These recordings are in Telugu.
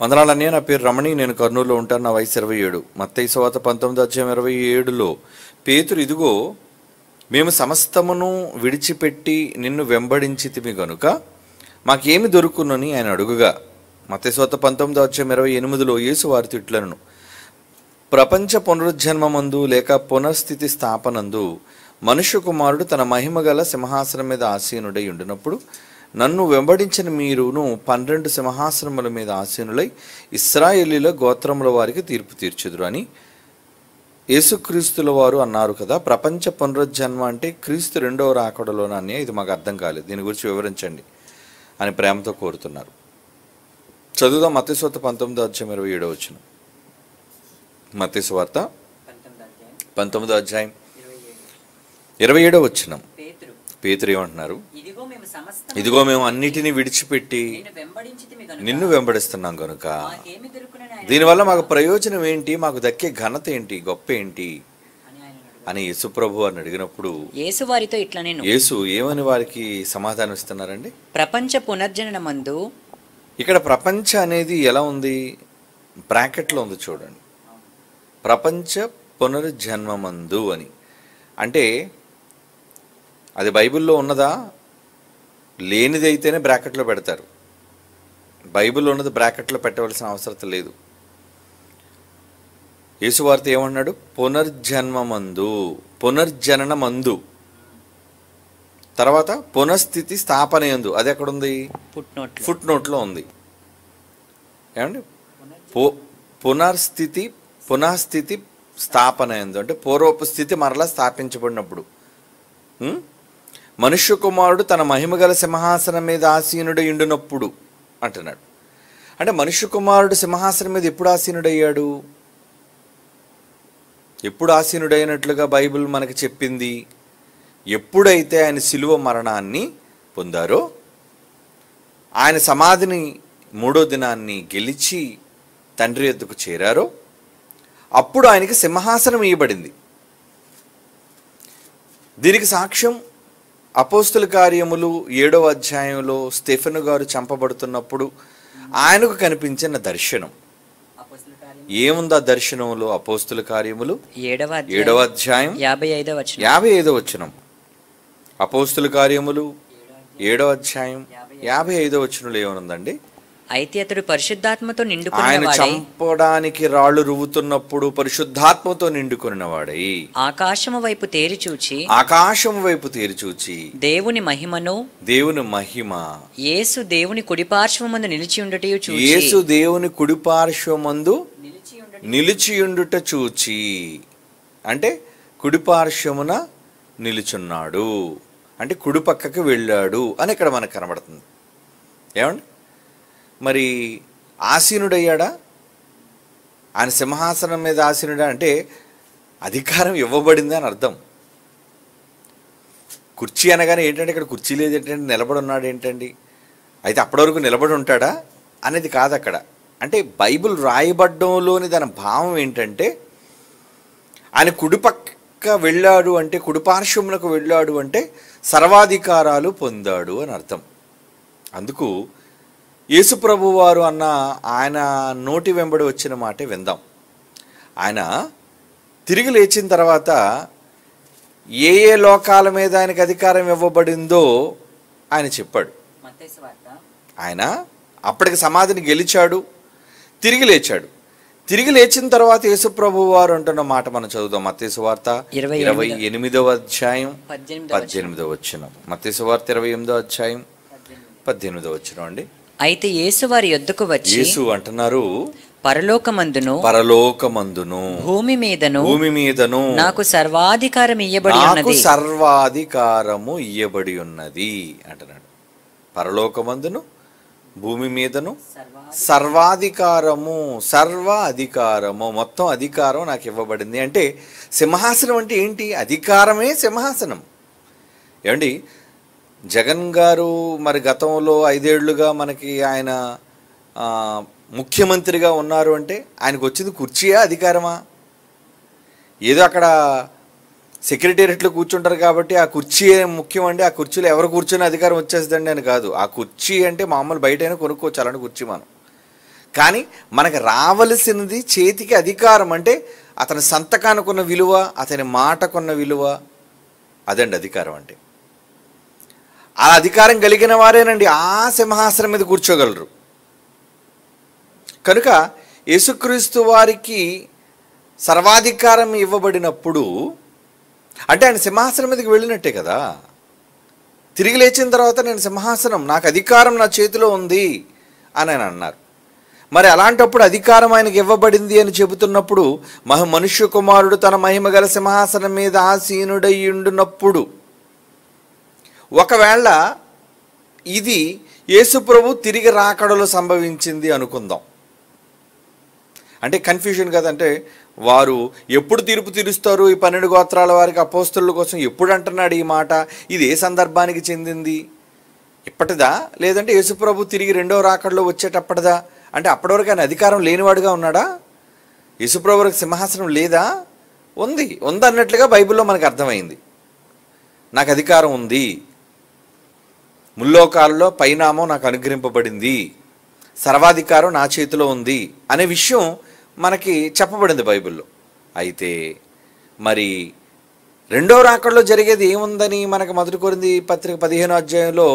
వందనాలన్నీ. నా పేరు రమణి, నేను కర్నూలులో ఉంటాను. నా వయసు 27. మత్తయి సువార్త 19:27 పేతురు, ఇదిగో మేము సమస్తమును విడిచిపెట్టి నిన్ను వెంబడించితిమి గనుక మాకేమి దొరుకునని ఆయన అడుగుగా, మత్తయి సువార్త 19:28 యేసు వారితో ఇట్లనెను, ప్రపంచ పునరుజ్జన్మమందు లేక పునఃస్థితి స్థాపనందు మనుష్య కుమారుడు తన మహిమగల సింహాసనం మీద ఆసీనుడై ఉండినప్పుడు నన్ను వెంబడించిన మీరును 12 సింహాసనముల మీద ఆసీనులై ఇశ్రాయేలీల గోత్రముల వారికి తీర్పు తీర్చుదురు అని యేసుక్రీస్తుల వారు అన్నారు కదా. ప్రపంచ పునరుజ్జన్మ అంటే క్రీస్తు రెండవ రాకడలోనని, ఇది మాకు అర్థం కాలేదు, దీని గురించి వివరించండి అని ప్రేమతో కోరుతున్నారు. చదువుదాం. మత్తయి సువార్త 19:27. మత్తయి సువార్త 19:27. పేతురు ఏమంటున్నారు? ఇదిగో మేము అన్నిటినీ విడిచిపెట్టి నిన్ను వెంబడిస్తున్నాం కనుక దీనివల్ల మాకు ప్రయోజనం ఏంటి, మాకు దక్కే ఘనత ఏంటి, గొప్ప ఏంటి అని యేసుప్రభు అని అడిగినప్పుడు యేసు వారితో ఇట్లనెను. యేసు ఏమని వారికి సమాధానం ఇస్తున్నారండి? ప్రపంచ పునర్జననమందు. ఇక్కడ ప్రపంచ అనేది ఎలా ఉంది? బ్రాకెట్లో ఉంది చూడండి. ప్రపంచ పునర్జన్మమందు అని అంటే అది బైబిల్లో ఉన్నదా? లేనిది అయితేనే బ్రాకెట్లో పెడతారు. బైబిల్లో ఉన్నది బ్రాకెట్లో పెట్టవలసిన అవసరం లేదు. యేసువార్త ఏమన్నాడు? పునర్జన్మమందు, పునర్జననమందు, తర్వాత పునఃస్థితి స్థాపనయందు. అది ఎక్కడుంది? ఫుట్ నోట్లో ఉంది. ఏమండి? పునఃస్థితి స్థాపనయందు అంటే పూర్వపు స్థితి మరలా స్థాపించబడినప్పుడు మనుష్య కుమారుడు తన మహిమగల సింహాసనం మీద ఆసీనుడై ఉండినప్పుడు అంటున్నాడు. అంటే మనుష్య కుమారుడు సింహాసనం మీద ఎప్పుడు ఆసీనుడయ్యాడు? ఎప్పుడు ఆసీనుడైనట్లుగా బైబిల్ మనకి చెప్పింది? ఎప్పుడైతే ఆయన శిలువ మరణాన్ని పొందారో, ఆయన సమాధిని 3వ దినాన్ని గెలిచి తండ్రి యొద్దకు చేరారో అప్పుడు ఆయనకి సింహాసనం ఇవ్వబడింది. దీనికి సాక్ష్యం అపోస్తుల కార్యములు 7వ అధ్యాయంలో స్టెఫెను గారు చంపబడుతున్నప్పుడు ఆయనకు కనిపించిన దర్శనం. ఏముంది ఆ దర్శనంలో? అపోస్తుల కార్యములు 7వ అధ్యాయం 55వ వచనం. అపోస్తుల కార్యములు 7వ అధ్యాయం 55వ వచనంలో ఏమనుందండి? అయితే అతడు పరిశుద్ధాత్మతో నిండుకున్న ఆయన చంపడానికి రాళ్ళు రువ్వుతున్నప్పుడు పరిశుద్ధాత్మతో నిండుకున్న వాడై ఆకాశము వైపు తేరి చూచి దేవుని మహిమ యేసు దేవుని కుడిపార్శ్వమందు నిలిచియుండుట చూచి అంటే కుడిపార్శ్వమున నిలుచున్నాడు అంటే కుడి పక్కకి వెళ్ళాడు అని ఇక్కడ మనకు కనబడుతుంది. ఏమండి? మరి ఆసీనుడయ్యాడా? ఆయన సింహాసనం మీద ఆసీనుడా అంటే అధికారం ఇవ్వబడింది అని అర్థం. కుర్చీ అనగానే ఏంటంటే ఇక్కడ కుర్చీ లేదు ఏంటంటే, నిలబడి ఉన్నాడు ఏంటండి, అయితే అప్పటి వరకు నిలబడి ఉంటాడా అనేది కాదు అక్కడ. అంటే బైబిల్ రాయబడ్డంలోని దాని భావం ఏంటంటే ఆయన కుడిపక్క వెళ్ళాడు అంటే, కుడిపార్శ్వమునకు వెళ్ళాడు అంటే సర్వాధికారాలు పొందాడు అని అర్థం. అందుకు యేసుప్రభు వారు అన్న ఆయన నోటి వెంబడి వచ్చిన మాటే విందాం. ఆయన తిరిగి లేచిన తర్వాత ఏ ఏ లోకాల మీద ఆయనకు అధికారం ఇవ్వబడిందో ఆయన చెప్పాడు. ఆయన అప్పటికి సమాధిని గెలిచాడు, తిరిగి లేచాడు. తిరిగి లేచిన తర్వాత యేసుప్రభు వారు అంటున్న మాట మనం చదువుదాం. మత్తయి సువార్త 28వ అధ్యాయం 18వ వచనం. మత్తయి సువార్త 28వ అధ్యాయం 18వ వచనం అండి. అయితే యేసు వారి యొద్దకు వచ్చి, యేసు అంటున్నారు, పరలోకమందును భూమి మీదను నాకు సర్వాధికారం ఇయ్యబడి ఉన్నది అంటున్నాడు. పరలోకమందును భూమి మీదను సర్వ అధికారము, మొత్తం అధికారం నాకు ఇవ్వబడింది. అంటే సింహాసనం అంటే ఏంటి? అధికారమే సింహాసనం. ఏమండి? జగన్ గారు మరి గతంలో 5 ఏళ్లుగా మనకి ఆయన ముఖ్యమంత్రిగా ఉన్నారు అంటే ఆయనకు వచ్చింది కుర్చీయా, అధికారమా? ఏదో అక్కడ సెక్రటేరియట్లో కూర్చుంటారు కాబట్టి ఆ కుర్చీ ముఖ్యం అండి, ఆ కుర్చీలో ఎవరు కూర్చొని అధికారం వచ్చేస్తుందండి అని కాదు. ఆ కుర్చీ అంటే మామూలు బయటైనా కొనుక్కోవచ్చు అలాంటి కుర్చీ మనం. కానీ మనకు రావలసినది చేతికి అధికారం. అంటే అతని సంతకానుకున్న విలువ, అతని మాటకున్న విలువ, అదండి అధికారం అంటే. ఆ అధికారం కలిగిన వారేనండి ఆ సింహాసనం మీద కూర్చోగలరు. కనుక యేసుక్రీస్తు వారికి సర్వాధికారం ఇవ్వబడినప్పుడు అంటే ఆయన సింహాసనం మీదకి వెళ్ళినట్టే కదా. తిరిగి లేచిన తర్వాత నేను సింహాసనం, నాకు అధికారం నా చేతిలో ఉంది అని ఆయన అన్నారు. మరి అలాంటప్పుడు అధికారం ఆయనకి ఇవ్వబడింది అని చెబుతున్నప్పుడు మనుష్య కుమారుడు తన మహిమగల సింహాసనం మీద ఆసీనుడై ఉండునప్పుడు, ఒకవేళ ఇది యేసుప్రభు తిరిగి రాకడలో సంభవించింది అనుకుందాం. అంటే కన్ఫ్యూజన్ కదంటే వారు ఎప్పుడు తీర్పు తీరుస్తారు, ఈ 12 గోత్రాల వారికి అపోస్తలుల కోసం ఎప్పుడు అంటున్నాడు ఈ మాట, ఇది ఏ సందర్భానికి చెందింది, ఇప్పటిదా లేదంటే యేసుప్రభు తిరిగి రెండో రాకడలో వచ్చేటప్పటిదా? అంటే అప్పటి వరకు ఆయన అధికారం లేనివాడుగా ఉన్నాడా? యేసుప్రభుకి సింహాసనం లేదా? ఉంది అన్నట్లుగా బైబిల్లో మనకు అర్థమైంది. నాకు అధికారం ఉంది, ముల్లోకాలలో పైనామం నాకు అనుగ్రహింపబడింది, సర్వాధికారం నా చేతిలో ఉంది అనే విషయం మనకి చెప్పబడింది బైబిల్లో. అయితే మరి రెండో రాకడలో జరిగేది ఏముందని మనకు 1 కొరింథీ పత్రిక 15వ అధ్యాయంలో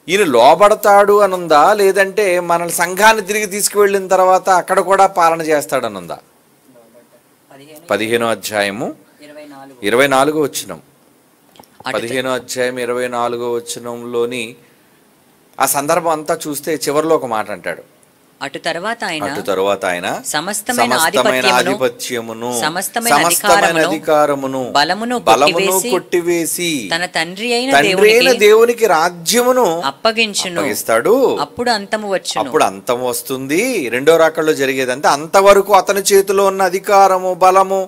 ఈయన లోబడతాడు అనుందా, లేదంటే మన సంఘాన్ని తిరిగి తీసుకువెళ్ళిన తర్వాత అక్కడ కూడా పాలన చేస్తాడనుందా? 15వ అధ్యాయము 24వ వచనం, 15వ అధ్యాయం 24వ వచనంలోని ఆ సందర్భం అంతా చూస్తే చివరిలో ఒక మాట అంటాడు. అటు తరువాత ఆయన సమస్తమైన ఆధిపత్యమును సమస్తమైన అధికారమును బలమును కొట్టివేసి తన తండ్రి అయిన దేవునికి రాజ్యమును అప్పగిస్తాడు. అప్పుడు అంతము వస్తుంది. రెండో రాకడలో జరిగేది అంటే అంతవరకు అతని చేతిలో ఉన్న అధికారము, బలము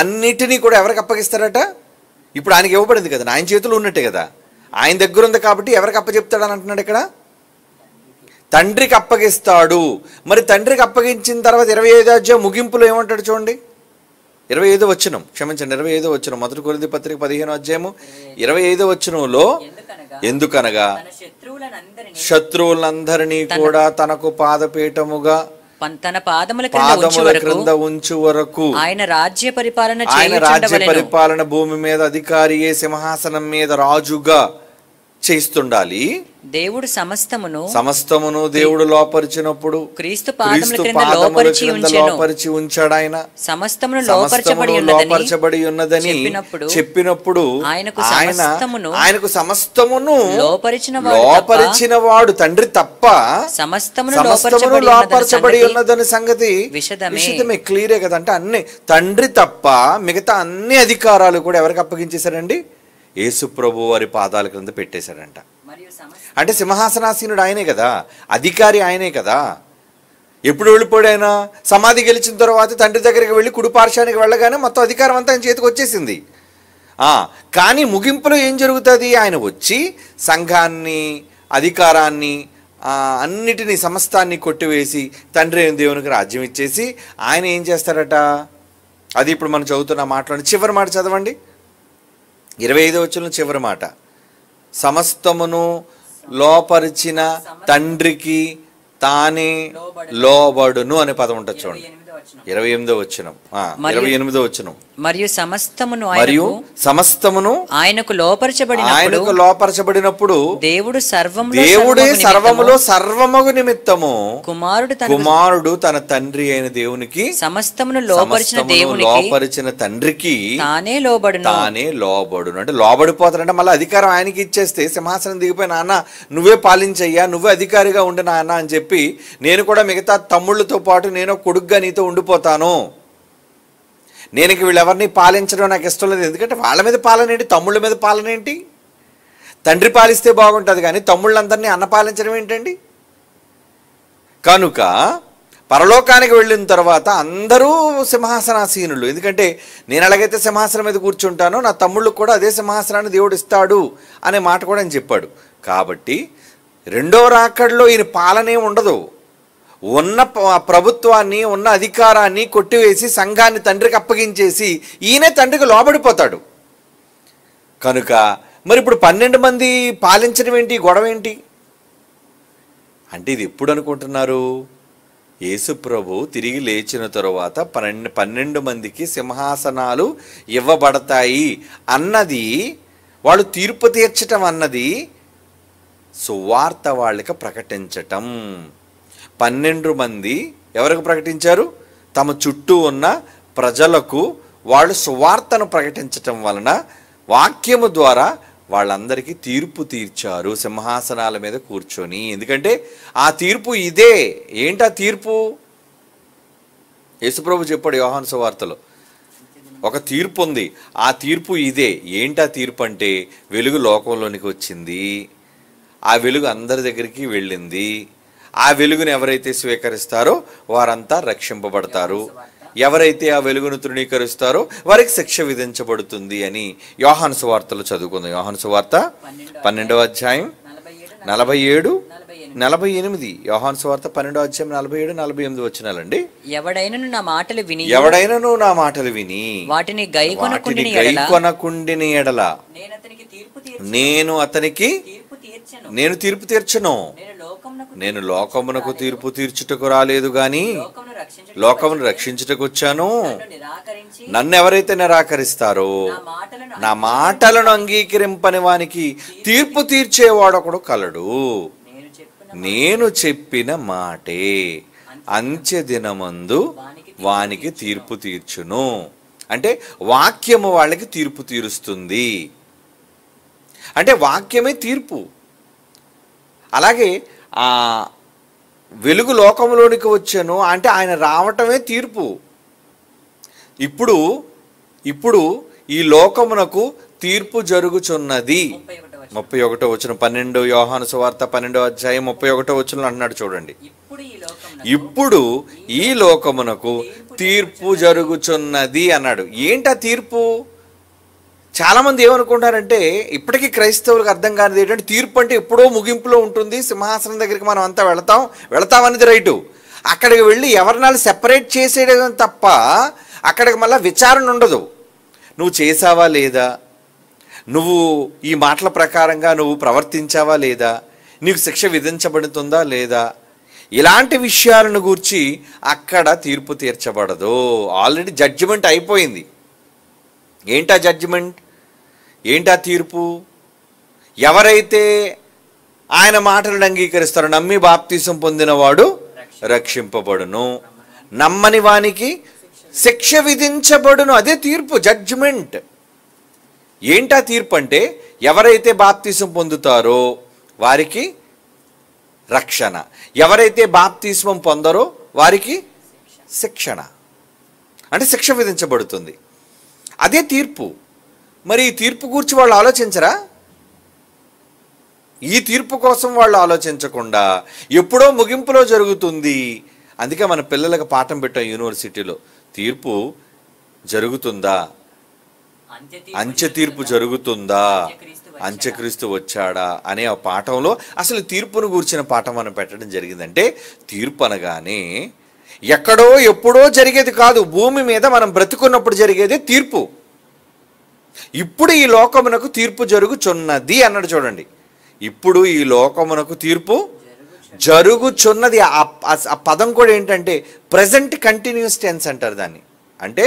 అన్నిటినీ కూడా ఎవరికి అప్పగిస్తారట? ఇప్పుడు ఆయనకి ఇవ్వబడింది కదా, ఆయన చేతిలో ఉన్నట్టే కదా, ఆయన దగ్గర ఉంది కాబట్టి ఎవరికి అప్పచెప్తాడని అంటున్నాడు ఇక్కడ? తండ్రికి అప్పగిస్తాడు. మరి తండ్రికి అప్పగించిన తర్వాత 25వ అధ్యాయం ముగింపులో ఏమంటాడు చూడండి, 25వ వచనం, క్షమించండి 25వ వచనం, 1 కొరింథీ పత్రిక 15వ అధ్యాయము 25వ వచనంలో, ఎందుకనగా శత్రువులందరినీ కూడా తనకు పాదపీఠముగా తన పాదముల క్రింద ఉంచు వరకు ఆయన రాజ్య పరిపాలన భూమి మీద అధికారియే సింహాసనం మీద రాజుగా చేస్తుండాలి. దేవుడు సమస్తమును దేవుడు లోపరిచినప్పుడు క్రీస్తు పాదముల క్రింద లోపరిచి ఉంచాడు. ఆయన సమస్తమును లోపరచబడి ఉన్నదని చెప్పినప్పుడు ఆయనకు సమస్తమును లోపరిచిన వాడు తండ్రి తప్ప సమస్తమును లోపరచబడి ఉన్నదని సంగతి విషదమే, క్లియరే కదా. అంటే అన్ని తండ్రి తప్ప మిగతా అన్ని అధికారాలు కూడా ఎవరికి అప్పగించేశారండి? యేసు ప్రభు వారి పాదాల క్రింద పెట్టేశాడంట. అంటే సింహాసనాసీనుడు ఆయనే కదా, అధికారి ఆయనే కదా. ఎప్పుడు వెళ్ళిపోయాడు ఆయన? సమాధి గెలిచిన తర్వాత తండ్రి దగ్గరికి వెళ్ళి కుడి పార్శ్వానికి వెళ్ళగానే మొత్తం అధికారం అంతా ఆయన చేతికి వచ్చేసింది. కానీ ముగింపులో ఏం జరుగుతుంది? ఆయన వచ్చి సంఘాన్ని, అధికారాన్ని, అన్నిటినీ, సమస్తాన్ని కొట్టివేసి తండ్రి అయిన దేవునికి రాజ్యం ఇచ్చేసి ఆయన ఏం చేస్తారట? అది ఇప్పుడు మనం చదువుతున్న మాటలోని చివరి మాట చదవండి, 25వ వచనం చివరి మాట, సమస్తమును లోపరిచిన తండ్రికి తానే లోబడును అనే పదం ఉంటుంది చూడండి. 28వ వచనం, మరియు సమస్తమును ఆయనకు లోపరచబడినప్పుడు దేవుడే సర్వములో సర్వమగు నిమిత్తము కుమారుడు తన తండ్రి అయిన దేవునికి సమస్తమును లోపరిచిన తండ్రికి తానే లోబడును. అంటే లోబడిపోతాడంటే మళ్ళీ అధికారం ఆయనకి ఇచ్చేస్తే సింహాసనం దిగిపోయి, నాన్న నువ్వే పాలించయ్యా, నువ్వే అధికారిగా ఉండు నాన్న అని చెప్పి, నేను కూడా మిగతా తమ్ముళ్ళతో పాటు నేను కొడుగ్గా నీతో ఉండిపోతాను, నేను వీళ్ళెవరిని పాలించడం నాకు ఇష్టం లేదు. ఎందుకంటే వాళ్ళ మీద పాలన ఏంటి, తమ్ముళ్ళ మీద పాలన ఏంటి? తండ్రి పాలిస్తే బాగుంటుంది కానీ తమ్ముళ్ళందరినీ అన్న పాలించడం ఏంటండి? కనుక పరలోకానికి వెళ్ళిన తర్వాత అందరూ సింహాసనాసీనులు. ఎందుకంటే నేను ఎలాగైతే సింహాసనం మీద కూర్చుంటానో నా తమ్ముళ్ళకు కూడా అదే సింహాసనాన్ని దేవుడు ఇస్తాడు అనే మాట కూడా ఆయన చెప్పాడు. కాబట్టి రెండో రాకడలో ఈయన పాలనే ఉండదు. ఉన్న ప్రభుత్వాన్ని, ఉన్న అధికారాన్ని కొట్టివేసి సంఘాన్ని తండ్రికి అప్పగించేసి ఈయనే తండ్రికి లోబడిపోతాడు. కనుక మరి ఇప్పుడు 12 మంది పాలించడం ఏంటి, గొడవ ఏంటి అంటే ఇది ఎప్పుడు అనుకుంటున్నారు? యేసు ప్రభు తిరిగి లేచిన తరువాత 12 మందికి సింహాసనాలు ఇవ్వబడతాయి అన్నది, వాళ్ళు తీర్పు తీర్చటం అన్నది సువార్త వాళ్ళకి ప్రకటించటం. 12 మంది ఎవరికి ప్రకటించారు? తమ చుట్టూ ఉన్న ప్రజలకు వాళ్ళు సువార్తను ప్రకటించటం వలన వాక్యము ద్వారా వాళ్ళందరికీ తీర్పు తీర్చారు సింహాసనాల మీద కూర్చొని. ఎందుకంటే ఆ తీర్పు ఇదే. ఏంటా తీర్పు? యేసుప్రభు చెప్పాడు యోహాను సువార్తలో, ఒక తీర్పు ఉంది, ఆ తీర్పు ఇదే. ఏంటా తీర్పు అంటే, వెలుగు లోకంలోనికి వచ్చింది, ఆ వెలుగు అందరి దగ్గరికి వెళ్ళింది, ఆ వెలుగును ఎవరైతే స్వీకరిస్తారో వారంతా రక్షింపబడతారు, ఎవరైతే ఆ వెలుగును తృణీకరిస్తారో వారికి శిక్ష విధించబడుతుంది అని యోహాను సువార్తలో చదువుకుందాం. యోహాను సువార్త 12వ అధ్యాయం 47, 48. యోహాను సువార్త 12వ అధ్యాయం 47, 48 వచనాలండి. ఎవడైనను నా మాటలు విని వాటిని గైకొనకుండిన ఎడల నేను అతనికి తీర్పు తీర్చను. నేను లోకమునకు తీర్పు తీర్చుటకు రాలేదు గాని లోకమును రక్షించుటకు వచ్చాను. నన్ను ఎవరైతే నిరాకరిస్తారో, నా మాటలను అంగీకరింపని వానికి తీర్పు తీర్చేవాడొకడు కలడు. నేను చెప్పిన మాటే అంత్య దినమందు వానికి తీర్పు తీర్చును. అంటే వాక్యము వాళ్ళకి తీర్పు తీరుస్తుంది. అంటే వాక్యమే తీర్పు. అలాగే ఆ వెలుగు లోకంలోనికి వచ్చాను అంటే ఆయన రావటమే తీర్పు. ఇప్పుడు ఈ లోకమునకు తీర్పు జరుగుచున్నది. 31వ వచనం, 12 యోహాను సువార్త 12వ అధ్యాయం 31వ వచనం అంటున్నాడు చూడండి. ఇప్పుడు ఈ లోకమునకు తీర్పు జరుగుచున్నది అన్నాడు. ఏంటా తీర్పు? చాలామంది ఏమనుకుంటారంటే, ఇప్పటికీ క్రైస్తవులకు అర్థం కానిది ఏంటంటే, తీర్పు అంటే ఎప్పుడో ముగింపులో ఉంటుంది, సింహాసనం దగ్గరికి మనం అంతా వెళతాం అనేది రైటు. అక్కడికి వెళ్ళి ఎవరినాలు సెపరేట్ చేసేయడం తప్ప అక్కడికి మళ్ళీ విచారణ ఉండదు. నువ్వు చేసావా లేదా, నువ్వు ఈ మాటల ప్రకారంగా నువ్వు ప్రవర్తించావా లేదా, నీకు శిక్ష విధించబడుతుందా లేదా, ఇలాంటి విషయాలను గూర్చి అక్కడ తీర్పు తీర్చబడదు. ఆల్రెడీ జడ్జిమెంట్ అయిపోయింది. ఏంటా జడ్జిమెంట్? ఏంటా తీర్పు? ఎవరైతే ఆయన మాటలను అంగీకరిస్తారో, నమ్మి బాప్తీసం పొందినవాడు రక్షింపబడును, నమ్మని వానికి శిక్ష విధించబడును. అదే తీర్పు, జడ్జిమెంట్. ఏంటా తీర్పు అంటే, ఎవరైతే బాప్తీసం పొందుతారో వారికి రక్షణ, ఎవరైతే బాప్తీస్మం పొందరో వారికి శిక్షణ, అంటే శిక్ష విధించబడుతుంది. అదే తీర్పు. మరి ఈ తీర్పు గురించి వాళ్ళు ఆలోచించరా? ఈ తీర్పు కోసం వాళ్ళు ఆలోచించకుండా ఎప్పుడో ముగింపులో జరుగుతుంది. అందుకే మన పిల్లలకు పాఠం పెట్టాం యూనివర్సిటీలో, తీర్పు జరుగుతుందా, అంత్య తీర్పు జరుగుతుందా, అంత్యక్రీస్తు వచ్చాడా అనే ఆ పాఠంలో అసలు తీర్పును గూర్చిన పాఠం మనం పెట్టడం జరిగిందంటే, తీర్పు అనగానే ఎక్కడో ఎప్పుడో జరిగేది కాదు, భూమి మీద మనం బ్రతుకున్నప్పుడు జరిగేది తీర్పు. ఇప్పుడు ఈ లోకమునకు తీర్పు జరుగుచున్నది అన్నాడు చూడండి. ఇప్పుడు ఈ లోకమునకు తీర్పు జరుగుచున్నది. ఆ పదం కూడా ఏంటంటే ప్రెజెంట్ కంటిన్యూస్ టెన్స్ అంటారు దాన్ని. అంటే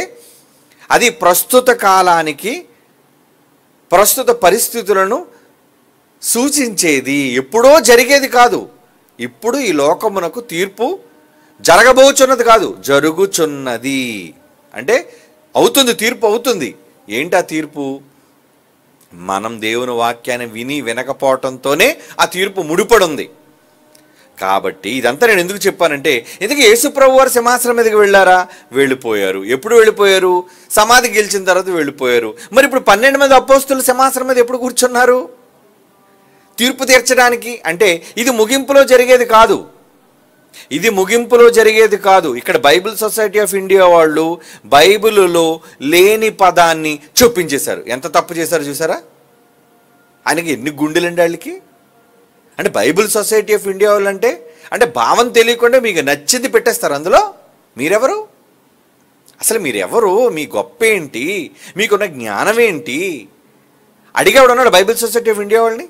అది ప్రస్తుత కాలానికి, ప్రస్తుత పరిస్థితులను సూచించేది, ఎప్పుడో జరిగేది కాదు. ఇప్పుడు ఈ లోకమునకు తీర్పు జరగబోచున్నది కాదు, జరుగుచున్నది. అంటే అవుతుంది, తీర్పు అవుతుంది. ఏంటా తీర్పు? మనం దేవుని వాక్యాన్ని విని వినకపోవటంతోనే ఆ తీర్పు ముడిపడి ఉంది. కాబట్టి ఇదంతా నేను ఎందుకు చెప్పానంటే, ఎందుకు యేసుప్రభు వారు సింహాసనం మీదకి వెళ్ళారా? వెళ్ళిపోయారు. ఎప్పుడు వెళ్ళిపోయారు? సమాధి గెలిచిన తర్వాత వెళ్ళిపోయారు. మరి ఇప్పుడు 12 మంది అపోస్తులు సింహాసనం మీద ఎప్పుడు కూర్చున్నారు? తీర్పు తీర్చడానికి. అంటే ఇది ముగింపులో జరిగేది కాదు, ఇది ముగింపులో జరిగేది కాదు. ఇక్కడ బైబిల్ సొసైటీ ఆఫ్ ఇండియా వాళ్ళు బైబిల్లో లేని పదాన్ని చొప్పించేశారు. ఎంత తప్పు చేశారు చూసారా? ఆయనకి ఎన్ని గుండెలండి వాళ్ళకి. అంటే బైబిల్ సొసైటీ ఆఫ్ ఇండియా వాళ్ళు అంటే భావం తెలియకుండా మీకు నచ్చింది పెట్టేస్తారు అందులో. మీరెవరు అసలు? మీరెవరు? మీ గొప్ప ఏంటి? మీకున్న జ్ఞానం ఏంటి? అడిగేవాడు ఉన్నాడు బైబిల్ సొసైటీ ఆఫ్ ఇండియా వాళ్ళని?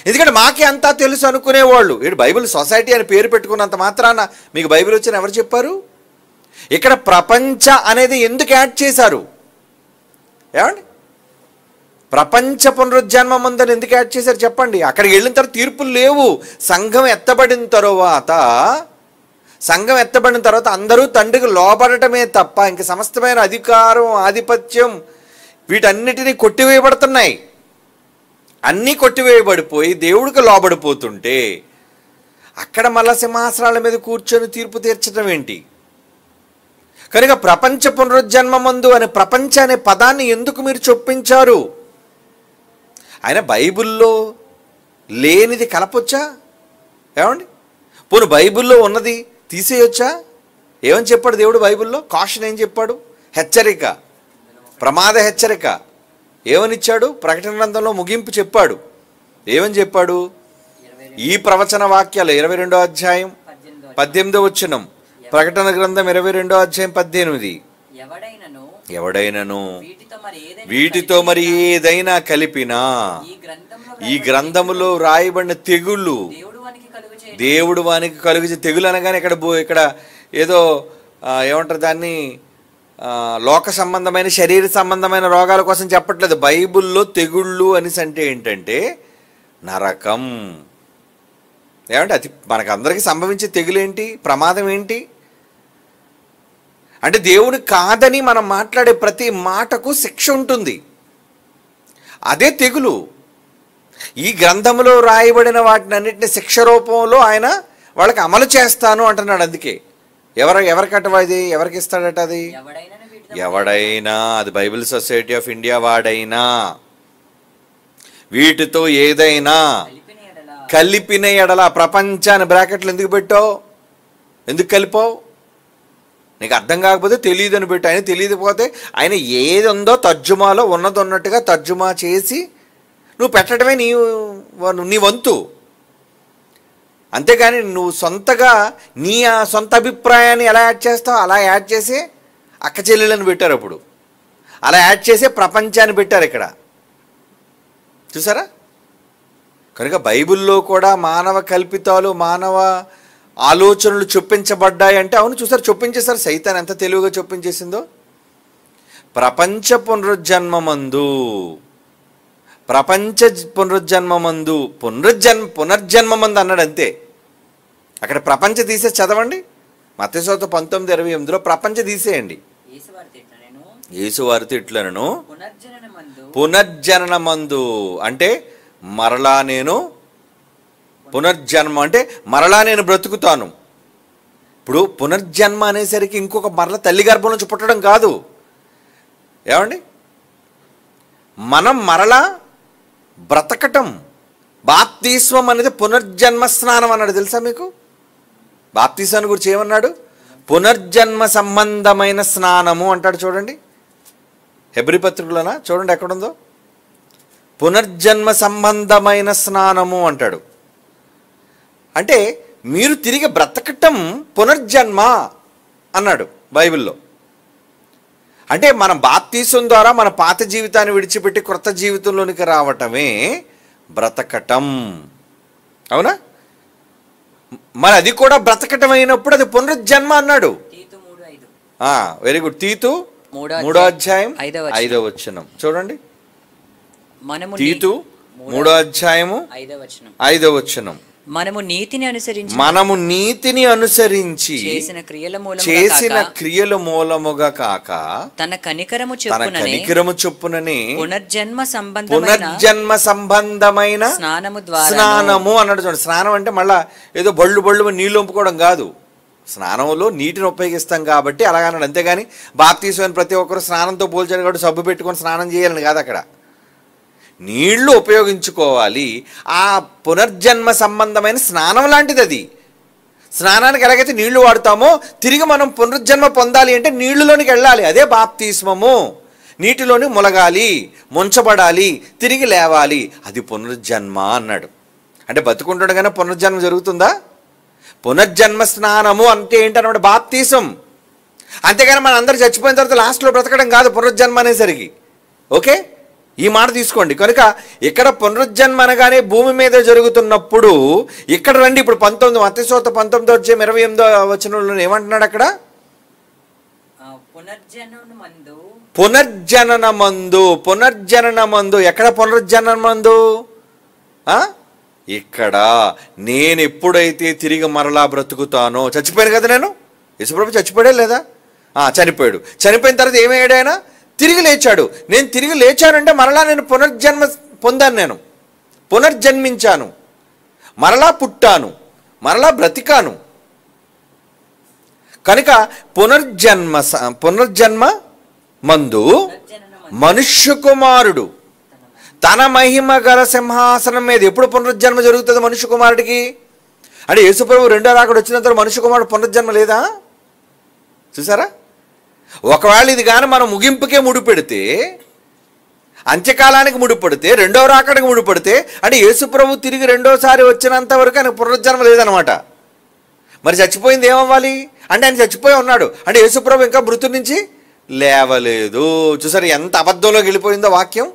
ఎందుకంటే మాకే అంతా తెలుసు అనుకునేవాళ్ళు. ఏంటి బైబిల్ సొసైటీ అని పేరు పెట్టుకున్నంత మాత్రాన మీకు బైబిల్ వచ్చిన ఎవరు చెప్పారు? ఇక్కడ ప్రపంచ అనేది ఎందుకు యాడ్ చేశారు? ఏమండి, ప్రపంచ పునరుజ్జన్మం ఉందని ఎందుకు యాడ్ చేశారు చెప్పండి? అక్కడికి వెళ్ళిన తర్వాత తీర్పులు లేవు. సంఘం ఎత్తబడిన తర్వాత అందరూ తండ్రికి లోబడటమే తప్ప ఇంక సమస్తమైన అధికారం, ఆధిపత్యం వీటన్నిటినీ కొట్టివేయబడుతున్నాయి. అన్నీ కొట్టివేయబడిపోయి దేవుడికి లోబడిపోతుంటే అక్కడ మళ్ళా సింహాసనాల మీద కూర్చొని తీర్పు తీర్చడం ఏంటి? కనుక ప్రపంచ పునరుజ్జన్మమందు అనే ప్రపంచ అనే పదాన్ని ఎందుకు మీరు చొప్పించారు? ఆయన బైబిల్లో లేనిది కలపొచ్చా? ఏమండి, పోను బైబిల్లో ఉన్నది తీసేయొచ్చా? ఏమని చెప్పాడు దేవుడు బైబిల్లో? కాషన్ ఏం చెప్పాడు? హెచ్చరిక, ప్రమాద హెచ్చరిక ఏమనిచ్చాడు? ప్రకటన గ్రంథంలో ముగింపు చెప్పాడు. ఏమని చెప్పాడు? ఈ ప్రవచన వాక్యాలు 22వ అధ్యాయం 18వ వచనం, ప్రకటన గ్రంథం 22వ అధ్యాయం 18, ఎవడైనను వీటితో మరి ఏదైనా కలిపినా ఈ గ్రంథములో రాయబడిన తెగుళ్ళు దేవుడు వానికి కలుగు. తెగులు అనగానే ఇక్కడ ఏదో ఏమంటారు దాన్ని, లోక సంబంధమైన శరీర సంబంధమైన రోగాల కోసం చెప్పట్లేదు. బైబిల్లో తెగుళ్ళు అనేసి అంటే ఏంటంటే నరకం. ఏమంటే అది మనకందరికీ సంభవించే తెగులేంటి, ప్రమాదం ఏంటి అంటే దేవుడు కాదని మనం మాట్లాడే ప్రతి మాటకు శిక్ష ఉంటుంది. అదే తెగులు. ఈ గ్రంథంలో రాయబడిన వాటిని అన్నింటినీ శిక్ష రూపంలో ఆయన వాళ్ళకి అమలు చేస్తాను అంటున్నాడు. అందుకే ఎవరికట అది, ఎవరికి ఇస్తాడట అది? ఎవడైనా, అది బైబిల్ సొసైటీ ఆఫ్ ఇండియా వాడైనా వీటితో ఏదైనా కలిపిన ఎడల, ప్రపంచాన్ని బ్రాకెట్లు ఎందుకు పెట్టావు? ఎందుకు కలిపావు? నీకు అర్థం కాకపోతే తెలియదు అని పెట్టు. ఆయన తెలియకపోతే ఆయన ఏది ఉందో తర్జుమాలో ఉన్నది ఉన్నట్టుగా తర్జుమా చేసి నువ్వు పెట్టడమే నీ వంతు. అంతేగాని నువ్వు సొంతగా నీ సొంత అభిప్రాయాన్ని ఎలా యాడ్ చేస్తావు అలా యాడ్ చేసి అక్క చెల్లెలను పెట్టారు. అప్పుడు అలా యాడ్ చేసే ప్రపంచాన్ని పెట్టారు ఇక్కడ, చూసారా? కనుక బైబిల్లో కూడా మానవ కల్పితాలు, మానవ ఆలోచనలు చొప్పించబడ్డాయి అంటే అవును, చూసారు, చొప్పించేశారు. సైతాన్ ఎంత తెలివిగా చొప్పించేసిందో. ప్రపంచ పునరుజ్జన్మమందు పునర్జన్మమందు అన్నాడు అంతే. అక్కడ ప్రపంచ తీసే చదవండి, మత్తయి సువార్త 19:28లో ప్రపంచ తీసేయండి. యేసువారితో ఇట్లనను పునర్జననమందు అంటే మరలా నేను పునర్జన్మ అంటే మరలా నేను బ్రతుకుతాను. ఇప్పుడు పునర్జన్మ అనేసరికి ఇంకొక మరల తల్లి గర్భం నుంచి పుట్టడం కాదు. ఏమండి, మనం మరలా బ్రతకటం. బాప్తిస్మం అనేది పునర్జన్మ స్నానం అన్నాడు, తెలుసా మీకు? బాప్తిస్మాన్ని గురించి ఏమన్నాడు? పునర్జన్మ సంబంధమైన స్నానము అంటాడు. చూడండి హెబ్రీ పత్రికలోనా, చూడండి ఎక్కడుందో. పునర్జన్మ సంబంధమైన స్నానము అంటాడు. అంటే మీరు తిరిగి బ్రతకటం పునర్జన్మ అన్నాడు బైబిల్లో. అంటే మనం బాప్తీసం ద్వారా మన పాత జీవితాన్ని విడిచిపెట్టి క్రొత్త జీవితంలోనికి రావటమే బ్రతకటం. అవునా? మరి అది కూడా బ్రతకటం అయినప్పుడు అది పునర్జన్మ అన్నాడు. Very good. తీతు 3వ అధ్యాయం 5వ వచనం చూడండి. తీతు 3వ అధ్యాయము 5వ వచనం. మనము నీతిని అనుసరించి చేసిన క్రియల మూలముగా కాక తన కనికరము చొప్పుననే పునర్జన్మ సంబంధమైన స్నానము అన్నాడు. చూడండి, స్నానం అంటే మళ్ళా ఏదో బళ్ళు నీళ్ళు వంపుకోవడం కాదు. స్నానంలో నీటిని ఉపయోగిస్తాం కాబట్టి అలాగన్నాడు. అంతేగాని బాప్తీసం ప్రతి ఒక్కరు స్నానంతో పోల్చాడు కాబట్టి సబ్బు పెట్టుకొని స్నానం చేయాలని కాదు. అక్కడ నీళ్లు ఉపయోగించుకోవాలి. ఆ పునర్జన్మ సంబంధమైన స్నానం లాంటిది అది. స్నానానికి ఎలాగైతే నీళ్లు వాడతామో తిరిగి మనం పునర్జన్మ పొందాలి అంటే నీళ్లలోనికి వెళ్ళాలి. అదే బాప్తిస్మము. నీటిలోని ములగాలి, ముంచబడాలి, తిరిగి లేవాలి. అది పునర్జన్మ అన్నాడు. అంటే బతుకుంటుండగానే పునర్జన్మ జరుగుతుందా? పునర్జన్మ స్నానము అంటే ఏంటన్నమాట? బాప్తిసం. అంతేగాని మన అందరూ చచ్చిపోయిన తర్వాత లాస్ట్లో బ్రతకడం కాదు పునర్జన్మ అనేసరికి. ఓకే, ఈ మాట తీసుకోండి. కనుక ఇక్కడ పునరుజ్జన్మ అనగానే భూమి మీద జరుగుతున్నప్పుడు ఇక్కడ రండి, ఇప్పుడు 19 మత్తయి 19:28 ఏమంటున్నాడు అక్కడ? పునర్జననమందు. ఎక్కడ పునర్జననమందు? ఇక్కడ నేను ఎప్పుడైతే తిరిగి మరలా బ్రతుకుతానో, చచ్చిపోయాను కదా నేను, యేసుప్రభు చచ్చిపోయాడే లేదా? చనిపోయాడు. చనిపోయిన తర్వాత ఏమయ్యాడు ఆయన? తిరిగి లేచాడు. నేను తిరిగి లేచానంటే మరలా నేను పునర్జన్మ పొందాను, నేను పునర్జన్మించాను, మరలా పుట్టాను, మరలా బ్రతికాను. కనుక పునర్జన్మ మందు మనుష్య కుమారుడు తన మహిమ గల సింహాసనం మీద ఎప్పుడు పునరుజ్జన్మ జరుగుతుంది మనుష్య కుమారుడికి? అంటే యేసుప్రభు రెండో రాకడ వచ్చిన తర్వాత మనుష్య కుమారుడు పునరుజ్జన్మ లేదా? చూసారా? ఒకవేళ ఇది కానీ మనం ముగింపుకే ముడిపెడితే, అంత్యకాలానికి ముడిపడితే, రెండవ రాకడికి ముడిపడితే, అంటే యేసుప్రభు తిరిగి రెండోసారి వచ్చినంత వరకు ఆయన పునరుజ్జన్మ లేదనమాట. మరి చచ్చిపోయింది ఏమవ్వాలి? అంటే ఆయన చచ్చిపోయి ఉన్నాడు అంటే యేసుప్రభు ఇంకా మృతుడి నుంచి లేవలేదు. చూసారు ఎంత అబద్ధంలోకి వెళ్ళిపోయిందో వాక్యం.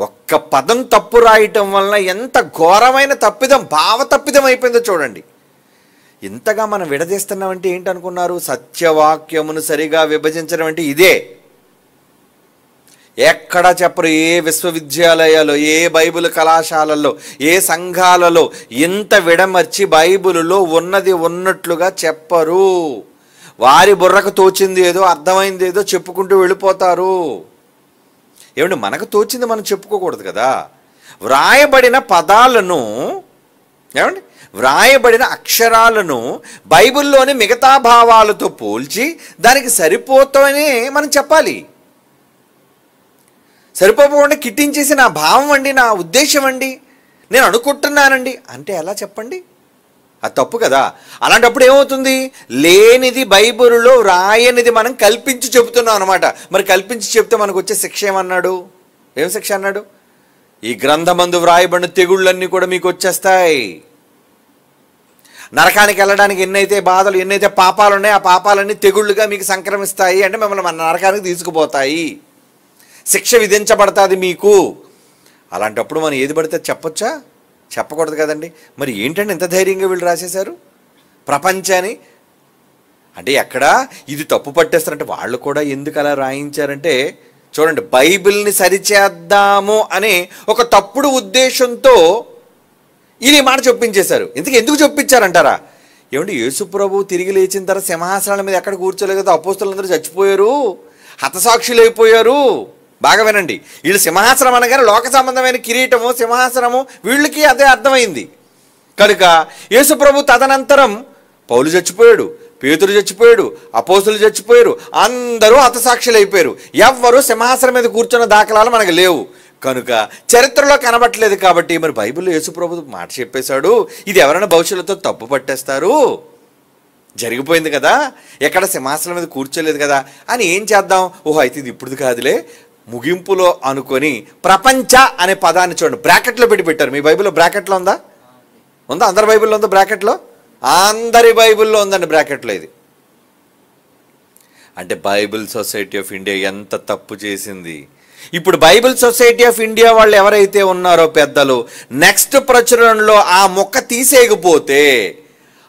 ఒక్క పదం తప్పు రాయటం వలన ఎంత ఘోరమైన తప్పిదం, భావ తప్పిదం అయిపోయిందో చూడండి. ఇంతగా మనం విడదీస్తున్నామంటే ఏంటనుకున్నారు? సత్యవాక్యమును సరిగా విభజించడం అంటే ఇదే. ఎక్కడ చెప్పరు, ఏ విశ్వవిద్యాలయాల్లో, ఏ బైబిల్ కళాశాలల్లో, ఏ సంఘాలలో ఇంత విడమర్చి బైబిలులో ఉన్నది ఉన్నట్లుగా చెప్పరు. వారి బుర్రకు తోచింది ఏదో, అర్థమైంది ఏదో చెప్పుకుంటూ వెళ్ళిపోతారు. ఏమంటే మనకు తోచింది మనం చెప్పుకోకూడదు కదా. వ్రాయబడిన పదాలను, ఏమండి వ్రాయబడిన అక్షరాలను బైబిల్లోని మిగతా భావాలతో పోల్చి దానికి సరిపోతామని మనం చెప్పాలి. సరిపోకుండా కిట్టించేసి నా భావం అండి, నా ఉద్దేశం అండి, నేను అనుకుంటున్నానండి అంటే ఎలా చెప్పండి? అది తప్పు కదా. అలాంటప్పుడు ఏమవుతుంది? లేనిది బైబిల్లో రాయనిది మనం కల్పించి చెబుతున్నాం అనమాట. మరి కల్పించి చెప్తే మనకు వచ్చే శిక్ష ఏమన్నాడు? ఏం శిక్ష అన్నాడు? ఈ గ్రంథమందు వ్రాయబడిన తెగుళ్ళన్నీ కూడా మీకు వచ్చేస్తాయి. నరకానికి వెళ్ళడానికి ఎన్నైతే బాధలు, ఎన్నైతే పాపాలు ఉన్నాయో ఆ పాపాలన్నీ తెగుళ్ళుగా మీకు సంక్రమిస్తాయి. అంటే మిమ్మల్ని మన నరకానికి తీసుకుపోతాయి, శిక్ష విధించబడుతుంది మీకు. అలాంటప్పుడు మనం ఏది పడితే చెప్పొచ్చా? చెప్పకూడదు కదండి. మరి ఏంటంటే ఇంత ధైర్యంగా వీళ్ళు రాసేశారు ప్రపంచాన్ని? అంటే ఎక్కడ ఇది తప్పు పట్టేస్తారంటే వాళ్ళు కూడా ఎందుకు అలా రాయించారంటే చూడండి, బైబిల్ని సరిచేద్దాము అనే ఒక తప్పుడు ఉద్దేశంతో ఇది మాట చొప్పించేశారు. ఎందుకు చొప్పించారంటారా? ఏమంటే యేసుప్రభు తిరిగి లేచిన తర్వాత సింహాసనాల మీద ఎక్కడ కూర్చోలేదు కదా, అపోస్తలులందరూ చచ్చిపోయారు, హతసాక్షులు అయిపోయారు. బాగా వినండి, వీళ్ళు సింహాసనం అనగానే లోక సంబంధమైన కిరీటము, సింహాసనము వీళ్ళకి అదే అర్థమైంది. కనుక యేసుప్రభు తదనంతరం పౌలు చచ్చిపోయాడు, పేతురు చచ్చిపోయాడు, అపోస్తులు చచ్చిపోయారు, అందరూ హతసాక్షులు అయిపోయారు. ఎవ్వరూ సింహాసనం మీద కూర్చున్న దాఖలాలు మనకు లేవు. కనుక చరిత్రలో కనబట్టలేదు. కాబట్టి మరి బైబిల్లో యేసుప్రభు మాట చెప్పేశాడు, ఇది ఎవరైనా భవిష్యత్తులో తప్పు పట్టేస్తారు, జరిగిపోయింది కదా, ఎక్కడ సింహాసనం మీద కూర్చోలేదు కదా అని ఏం చేద్దాం? ఓహో అయితే ఇది ఇప్పుడు కాదులే, ముగింపులో అనుకొని ప్రపంచ అనే పదాన్ని చూడండి బ్రాకెట్లో పెట్టారు. మీ బైబిల్లో బ్రాకెట్లో ఉందా? అందరి బైబిల్లో ఉందా బ్రాకెట్లో? అందరి బైబిల్లో ఉందండి బ్రాకెట్లో. ఇది అంటే బైబిల్ సొసైటీ ఆఫ్ ఇండియా ఎంత తప్పు చేసింది. ఇప్పుడు బైబిల్ సొసైటీ ఆఫ్ ఇండియా వాళ్ళు ఎవరైతే ఉన్నారో పెద్దలు, నెక్స్ట్ ప్రచురణలో ఆ మొక్క తీసేయకపోతే